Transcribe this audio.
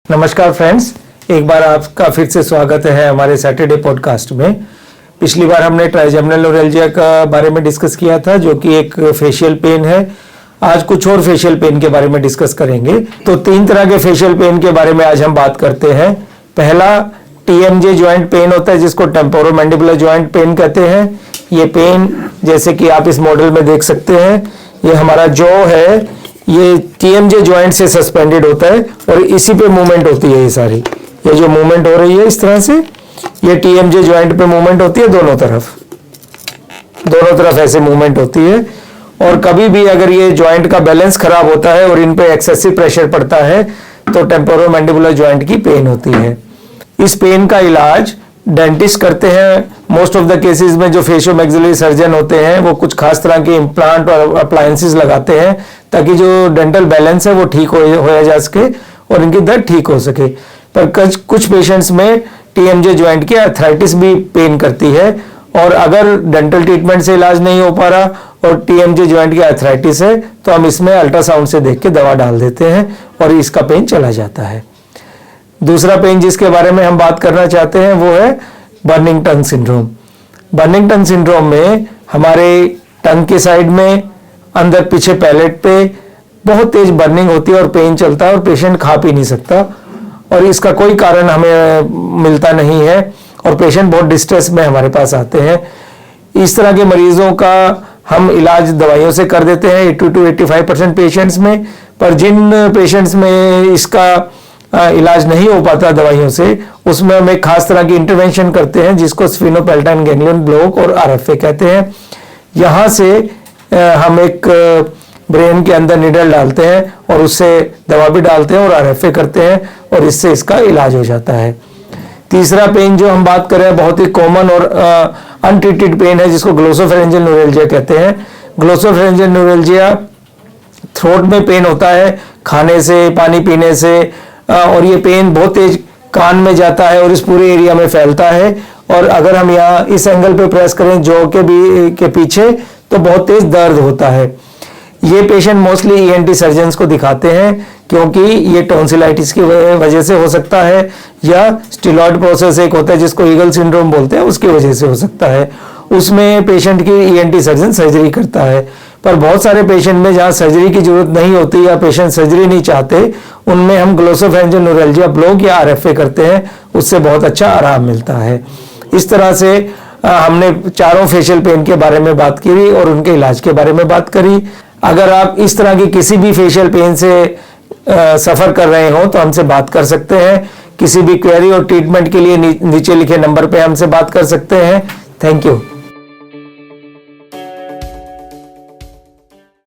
नमस्कार फ्रेंड्स, एक बार आपका फिर से स्वागत है हमारे सैटरडे पॉडकास्ट में। पिछली बार हमने ट्राइजेमिनल न्यूरैल्जिया का बारे में डिस्कस किया था, जो कि एक फेशियल पेन है। आज कुछ और फेशियल पेन के बारे में डिस्कस करेंगे। तो 3 तरह के फेशियल पेन के बारे में आज हम बात करते हैं। पहला TMJ जॉइंट पेन होता है, जिसको टेम्पोरोमैंडिबुलर जॉइंट पेन कहते हैं। ये पेन जैसे कि आप इस मॉडल में देख सकते हैं, ये हमारा जॉ है, ये TMJ जॉइंट से सस्पेंडेड होता है और इसी पे मूवमेंट होती है। ये सारी ये जो मूवमेंट हो रही है इस तरह से, ये TMJ जॉइंट पे मूवमेंट होती है। दोनों तरफ ऐसे मूवमेंट होती है। और कभी भी अगर ये जॉइंट का बैलेंस खराब होता है और इन पे एक्सेसिव प्रेशर पड़ता है तो टेम्पोरोमैंडिबुलर जॉइंट की पेन होती है। इस पेन का इलाज डेंटिस्ट करते हैं। मोस्ट ऑफ द केसेस में जो फेशियो मैक्सिलरी सर्जन होते हैं वो कुछ खास तरह के इम्प्लांट और अप्लायंसेस लगाते हैं ताकि जो डेंटल बैलेंस है वो ठीक हो जा सके और इनकी दर्द ठीक हो सके। पर कुछ पेशेंट्स में TMJ जॉइंट की आर्थराइटिस भी पेन करती है, और अगर डेंटल ट्रीटमेंट से इलाज नहीं हो पा रहा और TMJ जॉइंट की आर्थराइटिस है तो हम इसमें अल्ट्रासाउंड से देख के दवा डाल देते हैं और इसका पेन चला जाता है। दूसरा पेन जिसके बारे में हम बात करना चाहते हैं वो है बर्निंग टंग सिंड्रोम। बर्निंग टंग सिंड्रोम में हमारे टंग के साइड में अंदर पीछे पैलेट पे बहुत तेज बर्निंग होती है और पेन चलता है और पेशेंट खा पी नहीं सकता, और इसका कोई कारण हमें मिलता नहीं है और पेशेंट बहुत डिस्ट्रेस में हमारे पास आते हैं। इस तरह के मरीजों का हम इलाज दवाइयों से कर देते हैं 80 to 85% पेशेंट्स में। पर जिन पेशेंट्स में इसका इलाज नहीं हो पाता दवाइयों से, उसमें हम एक खास तरह की इंटरवेंशन करते हैं जिसको स्फीनोपेल्टाइन गैंग्लियन ब्लॉक और RFA कहते हैं। यहाँ से हम एक ब्रेन के अंदर निडल डालते हैं और उससे दवा भी डालते हैं और RFA करते हैं और इससे इसका इलाज हो जाता है। तीसरा पेन जो हम बात कर रहे हैं बहुत ही कॉमन और अनट्रीटेड पेन है, जिसको ग्लोसोफेरेंजियल न्यूरैल्जिया कहते हैं। ग्लोसोफेरेंजियल न्यूरैल्जिया थ्रोट में पेन होता है खाने से, पानी पीने से, और ये पेन बहुत तेज कान में जाता है और इस पूरे एरिया में फैलता है। और अगर हम यहाँ इस एंगल पे प्रेस करें जॉ के पीछे तो बहुत तेज दर्द होता है। ये पेशेंट मोस्टली ENT सर्जन्स को दिखाते हैं क्योंकि ये टॉन्सिलाइटिस की वजह से हो सकता है, या स्टिलॉइड प्रोसेस एक होता है जिसको ईगल सिंड्रोम बोलते हैं, उसकी वजह से हो सकता है। उसमें पेशेंट की ENT सर्जन सर्जरी करता है। पर बहुत सारे पेशेंट में जहाँ सर्जरी की जरूरत नहीं होती या पेशेंट सर्जरी नहीं चाहते, उनमें हम ग्लोसोफेरेंजियल न्यूरैल्जिया ब्लॉक या RFA करते हैं, उससे बहुत अच्छा आराम मिलता है। इस तरह से हमने चारों फेशियल पेन के बारे में बात की और उनके इलाज के बारे में बात करी। अगर आप इस तरह की किसी भी फेशियल पेन से सफ़र कर रहे हो तो हमसे बात कर सकते हैं। किसी भी क्वेरी और ट्रीटमेंट के लिए नीचे लिखे नंबर पे हमसे बात कर सकते हैं। Thank you.